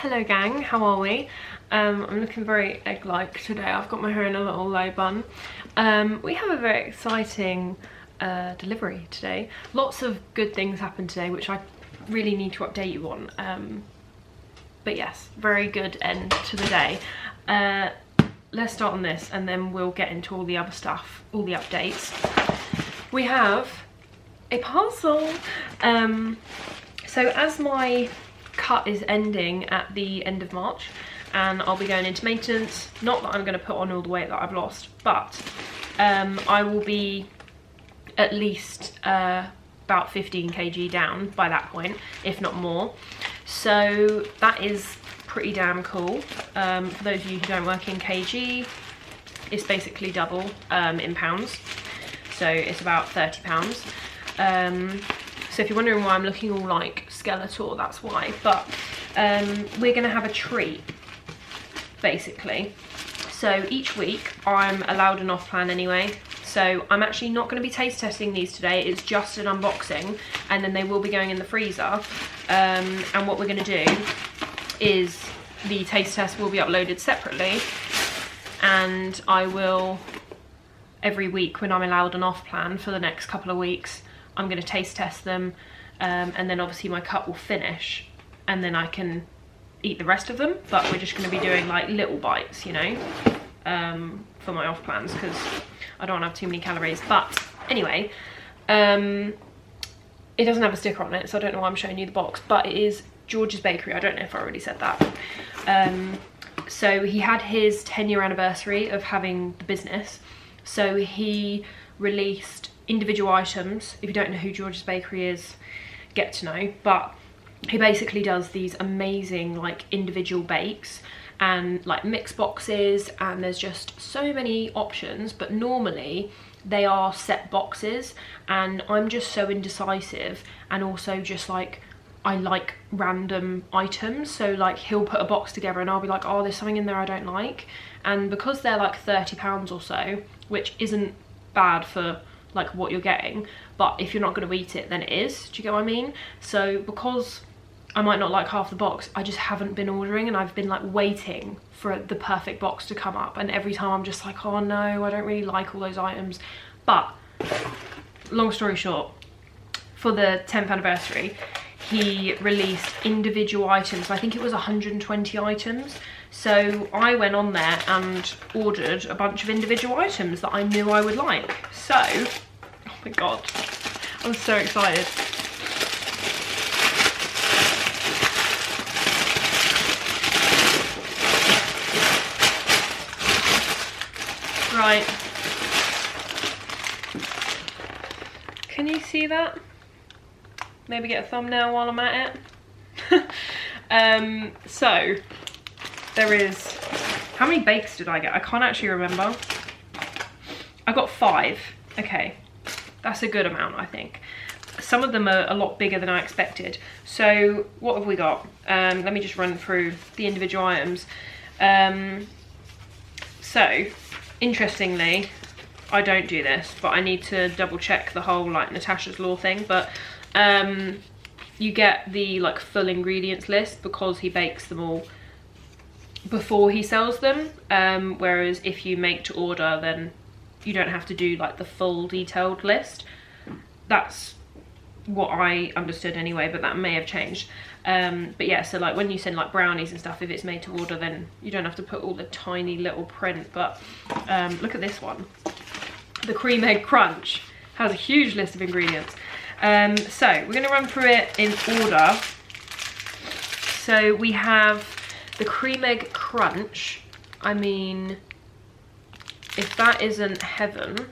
Hello gang, how are we? I'm looking very egg-like today. I've got my hair in a little low bun. We have a very exciting delivery today. Lots of good things happened today, which I really need to update you on. But yes, very good end to the day. Let's start on this and then we'll get into all the other stuff, all the updates. We have a parcel. So as my cut is ending at the end of March and I'll be going into maintenance, not that I'm going to put on all the weight that I've lost, but I will be at least about 15 kg down by that point, if not more. So that is pretty damn cool. For those of you who don't work in kg, it's basically double in pounds, so it's about 30 pounds. So if you're wondering why I'm looking all like skeletal, that's why. But we're gonna have a treat basically. So each week I'm allowed an off plan anyway, so I'm actually not going to be taste testing these today. It's just an unboxing and then they will be going in the freezer. And what we're going to do is the taste test will be uploaded separately, and I will, every week when I'm allowed an off plan for the next couple of weeks, I'm going to taste test them, and then obviously my cut will finish and then I can eat the rest of them. But we're just going to be doing like little bites, you know, for my off plans, because I don't want to have too many calories. But anyway, it doesn't have a sticker on it, so I don't know why I'm showing you the box, but it is George's Bakery. I don't know if I already said that. So he had his 10-year anniversary of having the business, so he released individual items. If you don't know who George's Bakery is, get to know. But he basically does these amazing like individual bakes and like mix boxes, and there's just so many options, but normally they are set boxes, and I'm just so indecisive, and also just like I like random items. So like he'll put a box together and I'll be like, oh, there's something in there I don't like. And because they're like £30 or so, which isn't bad for like what you're getting, but if you're not going to eat it then it is, do you get what I mean? So because I might not like half the box, I just haven't been ordering, and I've been like waiting for the perfect box to come up, and every time I'm just like, oh no, I don't really like all those items. But long story short, for the 10th anniversary he released individual items. I think it was 120 items. So I went on there and ordered a bunch of individual items that I knew I would like. So, oh my god, I'm so excited. Right. Can you see that? Maybe get a thumbnail while I'm at it. So there is, how many bakes did I get? I can't actually remember. I got 5. Okay, that's a good amount, I think. Some of them are a lot bigger than I expected. So what have we got? Let me just run through the individual items. So interestingly, I don't do this, but I need to double check the whole like Natasha's Law thing. But you get the like full ingredients list because he bakes them all before he sells them, whereas if you make to order then you don't have to do like the full detailed list. That's what I understood anyway, but that may have changed. But yeah, so like when you send like brownies and stuff, if it's made to order, then you don't have to put all the tiny little print. But look at this one, the cream egg crunch has a huge list of ingredients. So we're going to run through it in order. So we have the cream egg crunch. I mean, if that isn't heaven,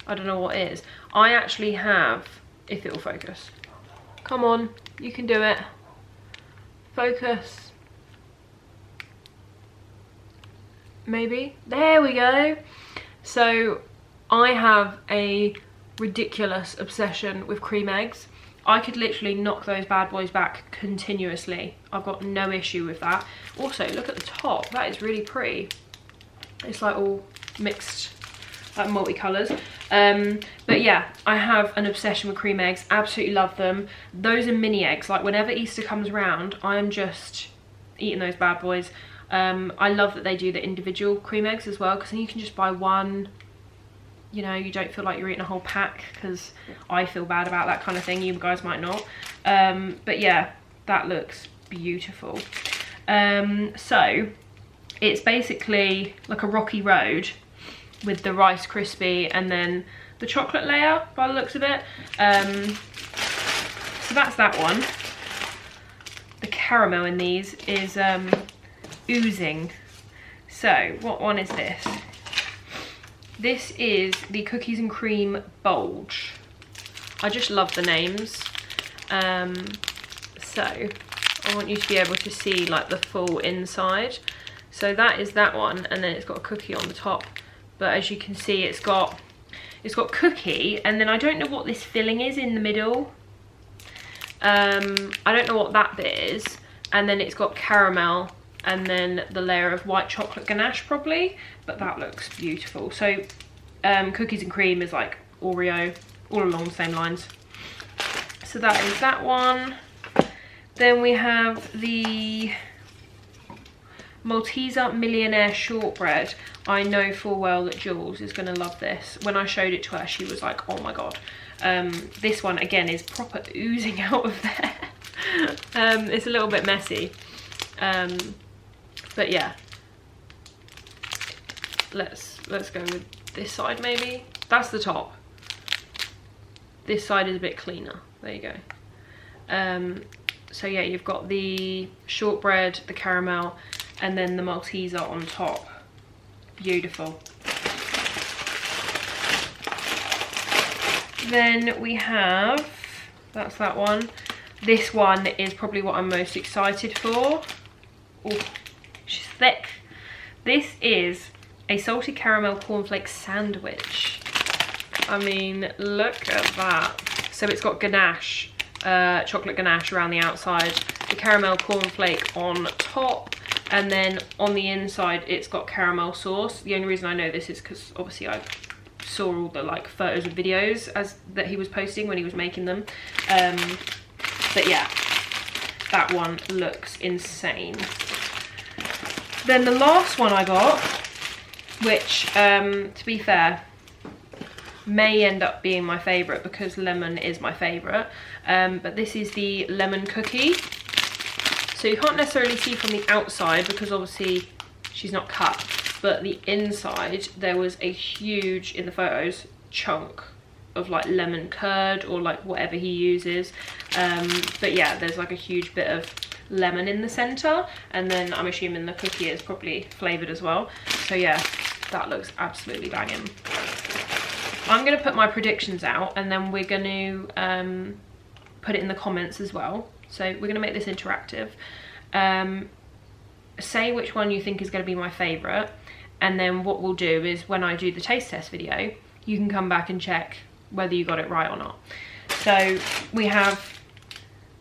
I don't know what is. I actually have, if it will focus, come on, you can do it, focus, maybe, there we go. So I have a ridiculous obsession with cream eggs. I could literally knock those bad boys back continuously. I've got no issue with that. Also, look at the top, that is really pretty. It's like all mixed, like multicolours. But yeah, I have an obsession with cream eggs, absolutely love them. Those are mini eggs. Like whenever Easter comes around, I'm just eating those bad boys. I love that they do the individual cream eggs as well, because then you can just buy one. You know, you don't feel like you're eating a whole pack, because I feel bad about that kind of thing. You guys might not. But yeah, that looks beautiful. So it's basically like a rocky road with the Rice Krispie and then the chocolate layer by the looks of it. So that's that one. The caramel in these is oozing. So what one is this? This is the cookies and cream bulge. I just love the names. So I want you to be able to see like the full inside. So that is that one, and then it's got a cookie on the top. But as you can see, it's got cookie, and then I don't know what this filling is in the middle. I don't know what that bit is. And then it's got caramel, and then the layer of white chocolate ganache probably, but that looks beautiful. So cookies and cream is like Oreo, all along the same lines. So that is that one. Then we have the Malteser Millionaire Shortbread. I know full well that Jules is going to love this. When I showed it to her, she was like, oh my god. This one again is proper oozing out of there. It's a little bit messy. But yeah, let's go with this side maybe. That's the top. This side is a bit cleaner. There you go. So yeah, you've got the shortbread, the caramel, and then the Malteser on top. Beautiful. Then we have, that's that one. This one is probably what I'm most excited for. Oh, she's thick. This is a salted caramel cornflake sandwich. I mean, look at that. So it's got ganache, chocolate ganache around the outside, the caramel cornflake on top, and then on the inside it's got caramel sauce. The only reason I know this is because obviously I saw all the like photos and videos that he was posting when he was making them. But yeah, that one looks insane. Then the last one I got, which to be fair may end up being my favourite because lemon is my favourite, but this is the lemon cookie. So you can't necessarily see from the outside because obviously she's not cut, but the inside there was a huge, in the photos, chunk of like lemon curd or like whatever he uses. But yeah, there's like a huge bit of lemon in the center, and then I'm assuming the cookie is probably flavored as well. So yeah, that looks absolutely banging. I'm gonna put my predictions out, and then we're gonna put it in the comments as well. So we're gonna make this interactive. Say which one you think is gonna be my favorite, and then what we'll do is when I do the taste test video, you can come back and check whether you got it right or not. So we have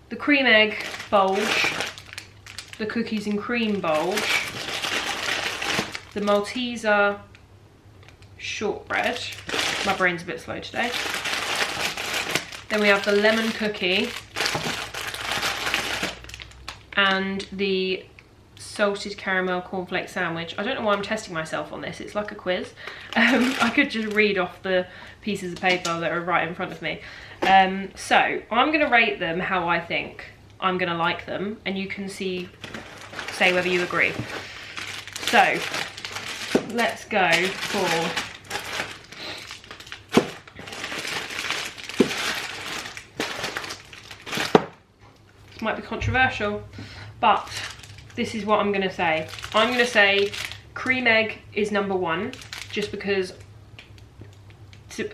the cream egg bulge, the cookies and cream bulge, the Malteser shortbread. My brain's a bit slow today. Then we have the lemon cookie and the salted caramel cornflake sandwich. I don't know why I'm testing myself on this. It's like a quiz. I could just read off the pieces of paper that are right in front of me. So I'm going to rate them how I think I'm going to like them, and you can say whether you agree. So let's go for this. Might be controversial, but this is what I'm going to say. I'm going to say cream egg is number one, just because,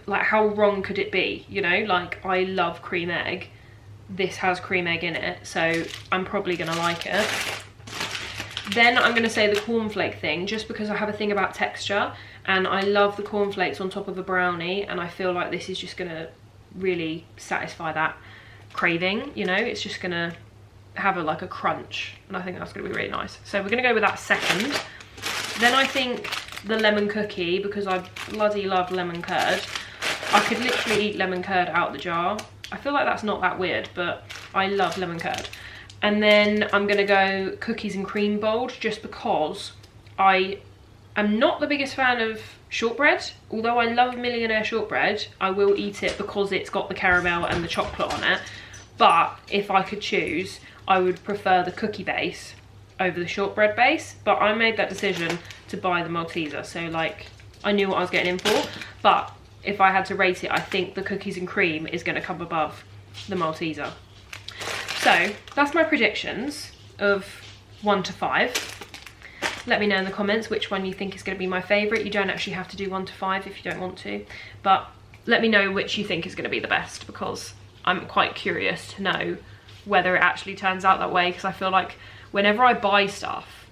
like, how wrong could it be? You know, like, I love cream egg. This has cream egg in it, so I'm probably going to like it. Then I'm going to say the cornflake thing, just because I have a thing about texture, and I love the cornflakes on top of a brownie, and I feel like this is just going to really satisfy that craving. You know, it's just going to have like a crunch, and I think that's going to be really nice. So we're going to go with that second. Then I think the lemon cookie, because I bloody love lemon curd. I could literally eat lemon curd out the jar. I feel like that's not that weird, but I love lemon curd. And then I'm gonna go cookies and cream bold, just because I am not the biggest fan of shortbread. Although I love millionaire shortbread, I will eat it because it's got the caramel and the chocolate on it. But if I could choose, I would prefer the cookie base over the shortbread base. But I made that decision to buy the Malteser, so like I knew what I was getting in for. But if I had to rate it, I think the cookies and cream is going to come above the Malteser. So that's my predictions of 1 to 5. Let me know in the comments which one you think is going to be my favourite. You don't actually have to do 1 to 5 if you don't want to, but let me know which you think is going to be the best, because I'm quite curious to know whether it actually turns out that way. Because I feel like whenever I buy stuff,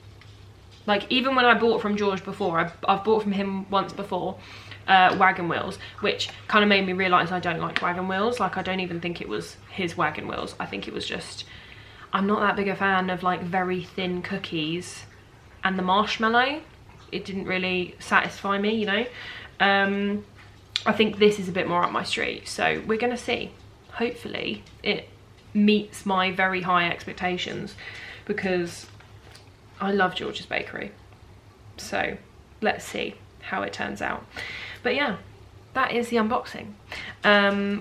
like even when I bought from George before, I've bought from him once before, wagon wheels, which kind of made me realise I don't like wagon wheels. Like I don't even think it was his wagon wheels. I think it was just, I'm not that big a fan of like very thin cookies, and the marshmallow, it didn't really satisfy me, you know. I think this is a bit more up my street, so we're gonna see. Hopefully it meets my very high expectations, because I love George's Bakery. So let's see how it turns out. But yeah, that is the unboxing.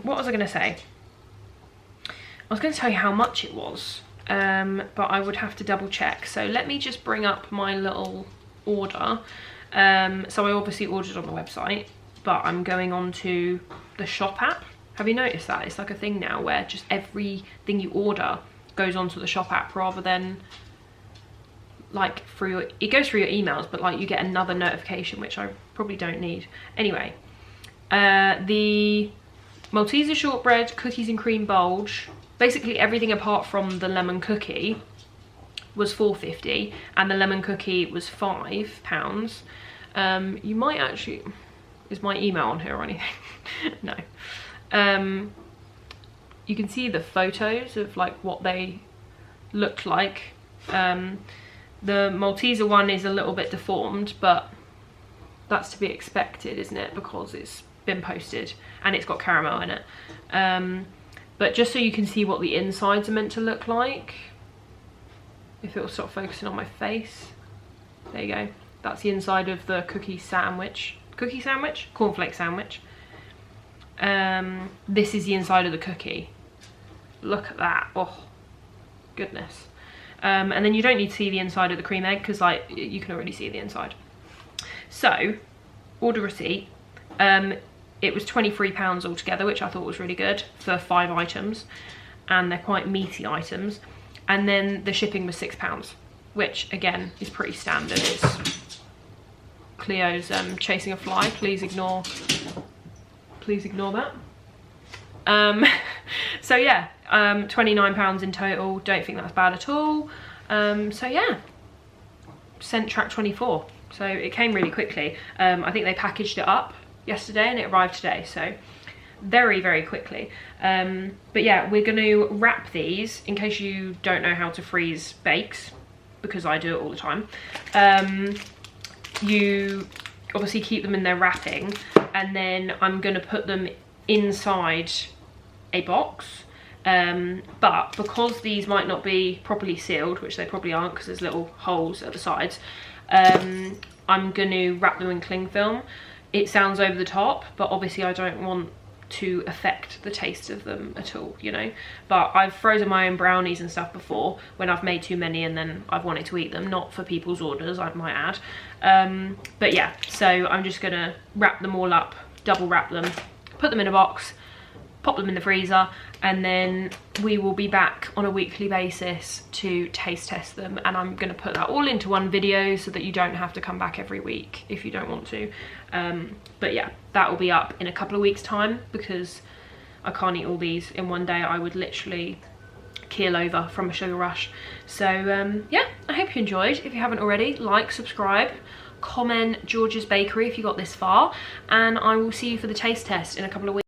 What was I gonna say? I was gonna tell you how much it was, but I would have to double check. So let me just bring up my little order. So I obviously ordered on the website, but I'm going on to the shop app. Have you noticed that? It's like a thing now where just everything you order goes onto the shop app, rather than like through your, it goes through your emails, but like you get another notification, which I probably don't need. Anyway, the Malteser shortbread, cookies and cream bulge, basically everything apart from the lemon cookie, was £4.50, and the lemon cookie was £5. You might actually, is my email on here or anything? No. You can see the photos of like what they looked like. The Malteser one is a little bit deformed, but that's to be expected, isn't it? Because it's been posted and it's got caramel in it. But just so you can see what the insides are meant to look like, if it will stop focusing on my face, there you go. That's the inside of the cookie sandwich, cornflake sandwich. This is the inside of the cookie. Look at that. Oh goodness. And then you don't need to see the inside of the cream egg, because like you can already see the inside. So order receipt, it was £23 altogether, which I thought was really good for 5 items, and they're quite meaty items. And then the shipping was £6, which again is pretty standard. It's Cleo's chasing a fly. Please ignore that. So yeah, £29 in total. Don't think that's bad at all. So yeah, sent track 24. So it came really quickly. I think they packaged it up yesterday and it arrived today, so very, very quickly. But yeah, we're going to wrap these, in case you don't know how to freeze bakes, because I do it all the time. You obviously keep them in their wrapping, and then I'm going to put them inside a box. But because these might not be properly sealed, which they probably aren't because there's little holes at the sides, I'm going to wrap them in cling film. It sounds over the top, but obviously I don't want to affect the taste of them at all, you know. But I've frozen my own brownies and stuff before when I've made too many and then I've wanted to eat them, not for people's orders, I might add. But yeah, so I'm just gonna wrap them all up, double wrap them, put them in a box, pop them in the freezer, and then we will be back on a weekly basis to taste test them. And I'm going to put that all into one video so that you don't have to come back every week if you don't want to. But yeah, that will be up in a couple of weeks time, because I can't eat all these in one day. I would literally keel over from a sugar rush. So yeah, I hope you enjoyed. If you haven't already, like, subscribe, comment George's Bakery if you got this far, and I will see you for the taste test in a couple of weeks.